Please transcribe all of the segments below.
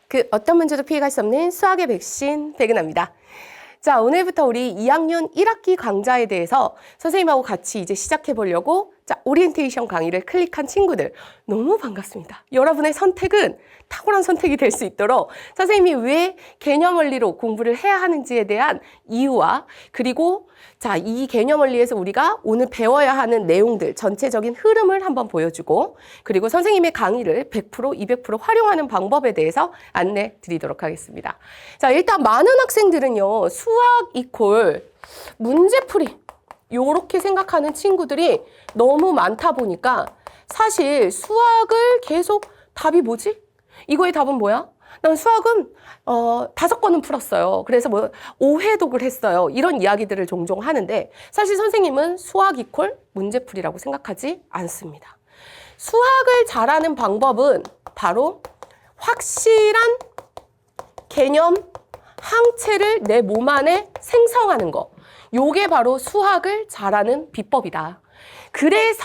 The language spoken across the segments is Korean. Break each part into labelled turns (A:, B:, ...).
A: 그 어떤 문제도 피해갈 수 없는 수학의 백신 백은하입니다. 자, 오늘부터 우리 2학년 1학기 강좌에 대해서 선생님하고 같이 이제 시작해 보려고 오리엔테이션 강의를 클릭한 친구들 너무 반갑습니다. 여러분의 선택은 탁월한 선택이 될 수 있도록 선생님이 왜 개념 원리로 공부를 해야 하는지에 대한 이유와 그리고 이 개념 원리에서 우리가 오늘 배워야 하는 내용들 전체적인 흐름을 한번 보여주고 그리고 선생님의 강의를 100%, 200% 활용하는 방법에 대해서 안내 드리도록 하겠습니다. 자, 일단 많은 학생들은요, 수학 이퀄 문제풀이 요렇게 생각하는 친구들이 너무 많다 보니까 사실 수학을 계속 답이 뭐지? 이거의 답은 뭐야? 난 수학은 5권은 풀었어요. 그래서 5회독을 했어요. 이런 이야기들을 종종 하는데 사실 선생님은 수학 이퀄 문제풀이라고 생각하지 않습니다. 수학을 잘하는 방법은 바로 확실한 개념, 항체를 내 몸 안에 생성하는 거. 요게 바로 수학을 잘하는 비법이다. 그래서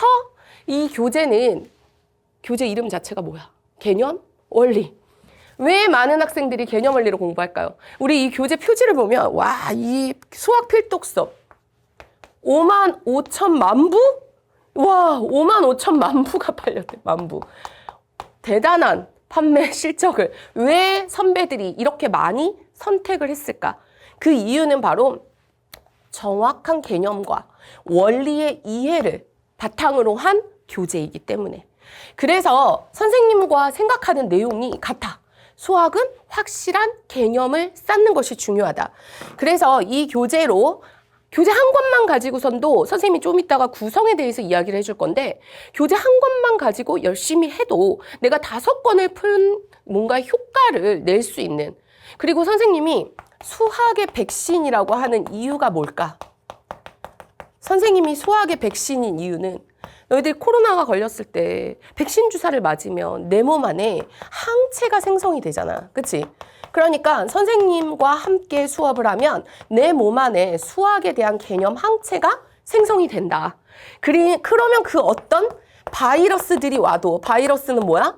A: 이 교재는 교재 이름 자체가 뭐야? 개념, 원리. 왜 많은 학생들이 개념 원리로 공부할까요? 우리 이 교재 표지를 보면 이 수학 필독 수업 5만 5천만 부? 5만 5천만 부가 팔렸대. 만부. 대단한 판매 실적을 왜 선배들이 이렇게 많이 선택을 했을까? 그 이유는 바로 정확한 개념과 원리의 이해를 바탕으로 한 교재이기 때문에. 그래서 선생님과 생각하는 내용이 같아. 수학은 확실한 개념을 쌓는 것이 중요하다. 그래서 이 교재로 교재 한 권만 가지고선도 선생님이 좀 이따가 구성에 대해서 이야기를 해줄 건데 교재 한 권만 가지고 열심히 해도 내가 5권을 푼 뭔가 효과를 낼 수 있는 그리고 선생님이 수학의 백신이라고 하는 이유가 뭘까? 선생님이 수학의 백신인 이유는 너희들 코로나가 걸렸을 때 백신 주사를 맞으면 내 몸 안에 항체가 생성이 되잖아. 그치? 그러니까 선생님과 함께 수업을 하면 내 몸 안에 수학에 대한 개념 항체가 생성이 된다. 그러면 그 어떤 바이러스들이 와도 바이러스는 뭐야?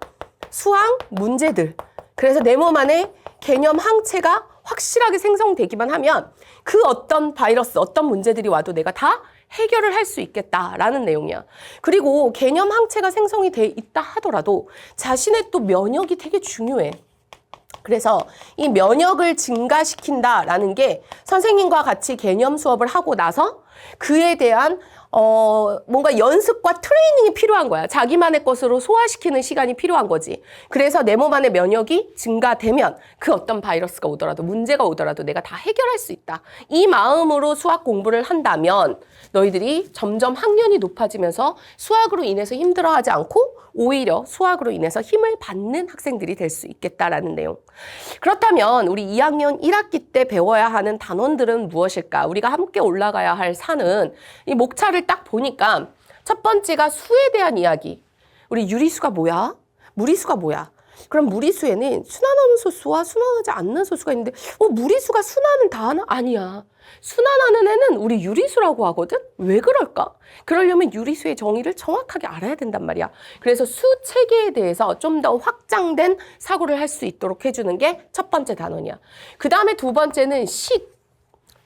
A: 수학 문제들. 그래서 내 몸 안에 개념 항체가 확실하게 생성되기만 하면 그 어떤 바이러스, 어떤 문제들이 와도 내가 다 해결을 할 수 있겠다라는 내용이야. 그리고 개념 항체가 생성이 돼 있다 하더라도 자신의 또 면역이 되게 중요해. 그래서 이 면역을 증가시킨다라는 게 선생님과 같이 개념 수업을 하고 나서 그에 대한 뭔가 연습과 트레이닝이 필요한 거야. 자기만의 것으로 소화시키는 시간이 필요한 거지. 그래서 내 몸 안의 면역이 증가되면 그 어떤 바이러스가 오더라도 문제가 오더라도 내가 다 해결할 수 있다. 이 마음으로 수학 공부를 한다면 너희들이 점점 학년이 높아지면서 수학으로 인해서 힘들어하지 않고 오히려 수학으로 인해서 힘을 받는 학생들이 될 수 있겠다라는 내용. 그렇다면 우리 2학년 1학기 때 배워야 하는 단원들은 무엇일까? 우리가 함께 올라가야 할 산은 이 목차를 딱 보니까 첫 번째가 수에 대한 이야기. 우리 유리수가 뭐야? 무리수가 뭐야? 그럼 무리수에는 순환하는 소수와 순환하지 않는 소수가 있는데 무리수가 순환은 다 하나? 아니야. 순환하는 애는 우리 유리수라고 하거든? 왜 그럴까? 그러려면 유리수의 정의를 정확하게 알아야 된단 말이야. 그래서 수 체계에 대해서 좀 더 확장된 사고를 할 수 있도록 해주는 게 첫 번째 단원이야. 그 다음에 두 번째는 식.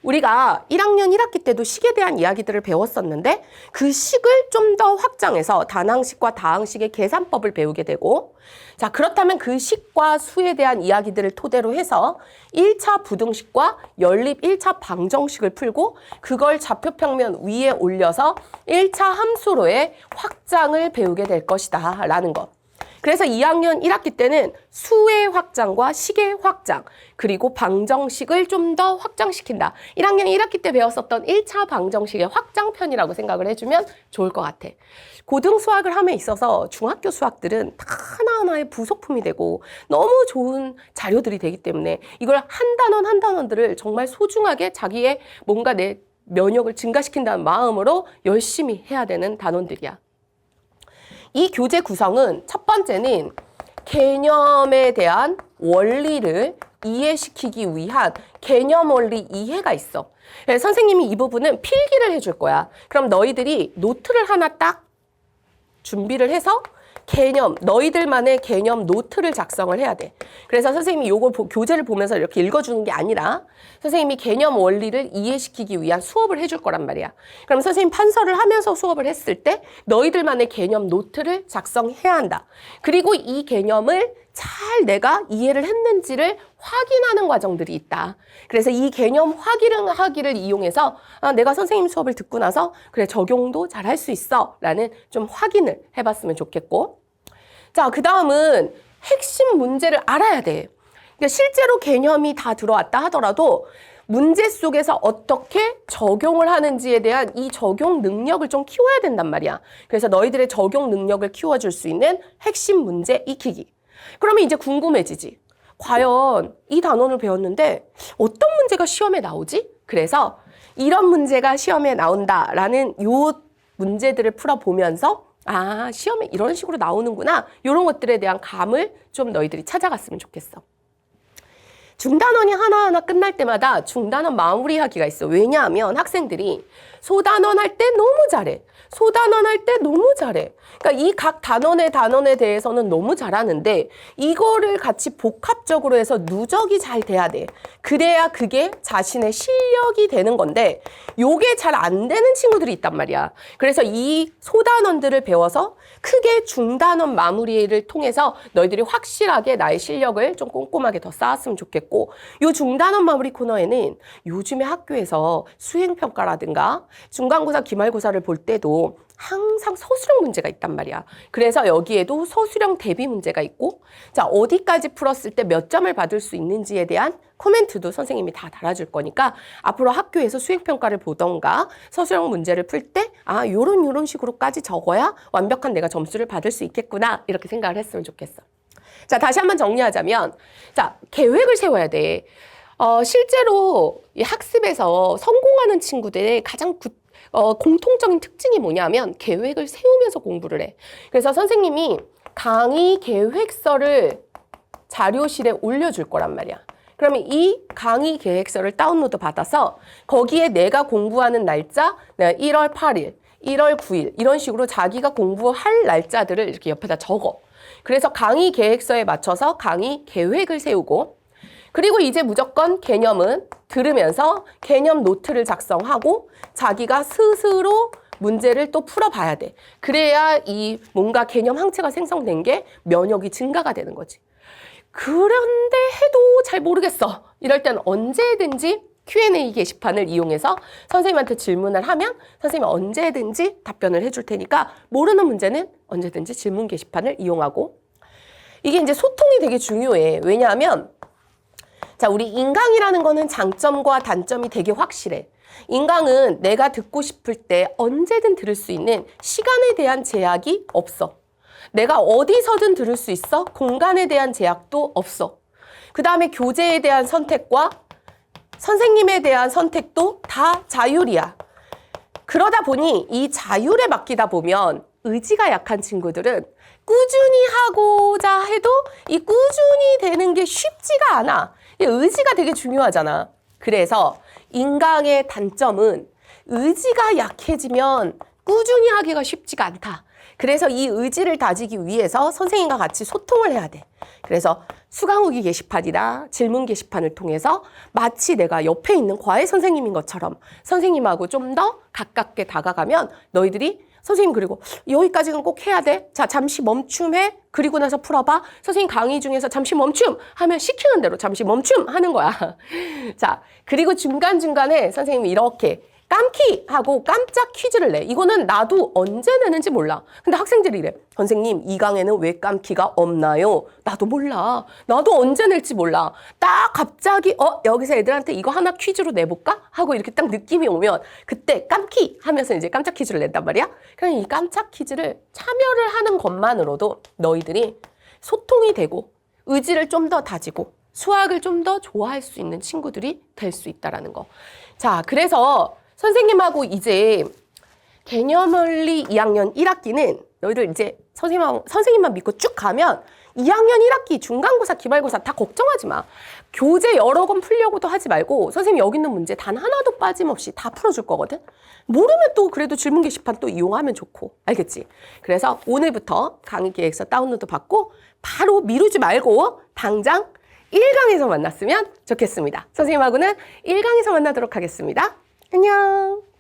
A: 우리가 1학년 1학기 때도 식에 대한 이야기들을 배웠었는데 그 식을 좀 더 확장해서 단항식과 다항식의 계산법을 배우게 되고 자, 그렇다면 그 식과 수에 대한 이야기들을 토대로 해서 1차 부등식과 연립 1차 방정식을 풀고 그걸 좌표평면 위에 올려서 1차 함수로의 확장을 배우게 될 것이다 라는 것. 그래서 2학년 1학기 때는 수의 확장과 식의 확장, 그리고 방정식을 좀 더 확장시킨다. 1학년 1학기 때 배웠었던 1차 방정식의 확장편이라고 생각을 해주면 좋을 것 같아. 고등수학을 함에 있어서 중학교 수학들은 다 하나하나의 부속품이 되고 너무 좋은 자료들이 되기 때문에 이걸 한 단원 한 단원들을 정말 소중하게 자기의 뭔가 내 면역을 증가시킨다는 마음으로 열심히 해야 되는 단원들이야. 이 교재 구성은 첫 번째는 개념에 대한 원리를 이해시키기 위한 개념 원리 이해가 있어. 선생님이 이 부분은 필기를 해줄 거야. 그럼 너희들이 노트를 하나 딱 준비를 해서 개념, 너희들만의 개념 노트를 작성을 해야 돼. 그래서 선생님이 요걸 교재를 보면서 이렇게 읽어주는 게 아니라 선생님이 개념 원리를 이해시키기 위한 수업을 해줄 거란 말이야. 그럼 선생님 판서를 하면서 수업을 했을 때 너희들만의 개념 노트를 작성해야 한다. 그리고 이 개념을 잘 내가 이해를 했는지를 확인하는 과정들이 있다. 그래서 이 개념 확인하기를 이용해서 내가 선생님 수업을 듣고 나서 그래 적용도 잘 할 수 있어 라는 좀 확인을 해봤으면 좋겠고, 자, 그 다음은 핵심 문제를 알아야 돼. 그러니까 실제로 개념이 다 들어왔다 하더라도 문제 속에서 어떻게 적용을 하는지에 대한 이 적용 능력을 좀 키워야 된단 말이야. 그래서 너희들의 적용 능력을 키워줄 수 있는 핵심 문제 익히기. 그러면 이제 궁금해지지. 과연 이 단원을 배웠는데 어떤 문제가 시험에 나오지? 그래서 이런 문제가 시험에 나온다라는 요 문제들을 풀어보면서 시험에 이런 식으로 나오는구나. 이런 것들에 대한 감을 좀 너희들이 찾아갔으면 좋겠어. 중단원이 하나하나 끝날 때마다 중단원 마무리하기가 있어. 왜냐하면 학생들이 소단원 할 때 너무 잘해. 소단원 할 때 너무 잘해. 그러니까 이 각 단원에 대해서는 너무 잘하는데 이거를 같이 복합적으로 해서 누적이 잘 돼야 돼. 그래야 그게 자신의 실력이 되는 건데 요게 잘 안 되는 친구들이 있단 말이야. 그래서 이 소단원들을 배워서 크게 중단원 마무리를 통해서 너희들이 확실하게 나의 실력을 좀 꼼꼼하게 더 쌓았으면 좋겠고, 요 중단원 마무리 코너에는 요즘에 학교에서 수행평가라든가 중간고사, 기말고사를 볼 때도 항상 서술형 문제가 있단 말이야. 그래서 여기에도 서술형 대비 문제가 있고, 자, 어디까지 풀었을 때 몇 점을 받을 수 있는지에 대한 코멘트도 선생님이 다 달아줄 거니까 앞으로 학교에서 수행평가를 보던가 서술형 문제를 풀 때 요런 식으로까지 적어야 완벽한 내가 점수를 받을 수 있겠구나 이렇게 생각을 했으면 좋겠어. 자, 다시 한번 정리하자면, 자, 계획을 세워야 돼. 실제로 이 학습에서 성공하는 친구들의 가장 공통적인 특징이 뭐냐면 계획을 세우면서 공부를 해. 그래서 선생님이 강의 계획서를 자료실에 올려줄 거란 말이야. 그러면 이 강의 계획서를 다운로드 받아서 거기에 내가 공부하는 날짜, 1월 8일, 1월 9일 이런 식으로 자기가 공부할 날짜들을 이렇게 옆에다 적어. 그래서 강의 계획서에 맞춰서 강의 계획을 세우고, 그리고 이제 무조건 개념은 들으면서 개념 노트를 작성하고 자기가 스스로 문제를 또 풀어봐야 돼. 그래야 이 뭔가 개념 항체가 생성된 게 면역이 증가가 되는 거지. 그런데 해도 잘 모르겠어. 이럴 땐 언제든지 Q&A 게시판을 이용해서 선생님한테 질문을 하면 선생님이 언제든지 답변을 해줄 테니까 모르는 문제는 언제든지 질문 게시판을 이용하고, 이게 이제 소통이 되게 중요해. 왜냐하면 자, 우리 인강이라는 거는 장점과 단점이 되게 확실해. 인강은 내가 듣고 싶을 때 언제든 들을 수 있는 시간에 대한 제약이 없어. 내가 어디서든 들을 수 있어. 공간에 대한 제약도 없어. 그 다음에 교재에 대한 선택과 선생님에 대한 선택도 다 자율이야. 그러다 보니 이 자율에 맡기다 보면 의지가 약한 친구들은 꾸준히 하고자 해도 이 꾸준히 되는 게 쉽지가 않아. 이 의지가 되게 중요하잖아. 그래서 인강의 단점은 의지가 약해지면 꾸준히 하기가 쉽지가 않다. 그래서 이 의지를 다지기 위해서 선생님과 같이 소통을 해야 돼. 그래서 수강 후기 게시판이나 질문 게시판을 통해서 마치 내가 옆에 있는 과외 선생님인 것처럼 선생님하고 좀 더 가깝게 다가가면 너희들이 선생님 그리고 여기까지는 꼭 해야 돼. 자, 잠시 멈춤해. 그리고 나서 풀어봐. 선생님 강의 중에서 잠시 멈춤 하면 시키는 대로 잠시 멈춤 하는 거야. 자, 그리고 중간중간에 선생님이 이렇게 깜키 하고 깜짝 퀴즈를 내. 이거는 나도 언제 내는지 몰라. 근데 학생들이 이래. 선생님, 이 강에는 왜 깜키가 없나요? 나도 몰라. 나도 언제 낼지 몰라. 딱 갑자기 여기서 애들한테 이거 하나 퀴즈로 내볼까? 하고 이렇게 딱 느낌이 오면 그때 깜키 하면서 이제 깜짝 퀴즈를 낸단 말이야. 그냥 이 깜짝 퀴즈를 참여를 하는 것만으로도 너희들이 소통이 되고 의지를 좀 더 다지고 수학을 좀 더 좋아할 수 있는 친구들이 될 수 있다라는 거. 자, 그래서 선생님하고 이제 개념원리 2학년 1학기는 너희들 이제 선생님만 믿고 쭉 가면 2학년 1학기 중간고사, 기말고사 다 걱정하지 마. 교재 여러 권 풀려고도 하지 말고 선생님 여기 있는 문제 단 하나도 빠짐없이 다 풀어줄 거거든. 모르면 또 그래도 질문 게시판 또 이용하면 좋고. 알겠지? 그래서 오늘부터 강의 기획서 다운로드 받고 바로 미루지 말고 당장 1강에서 만났으면 좋겠습니다. 선생님하고는 1강에서 만나도록 하겠습니다. 안녕.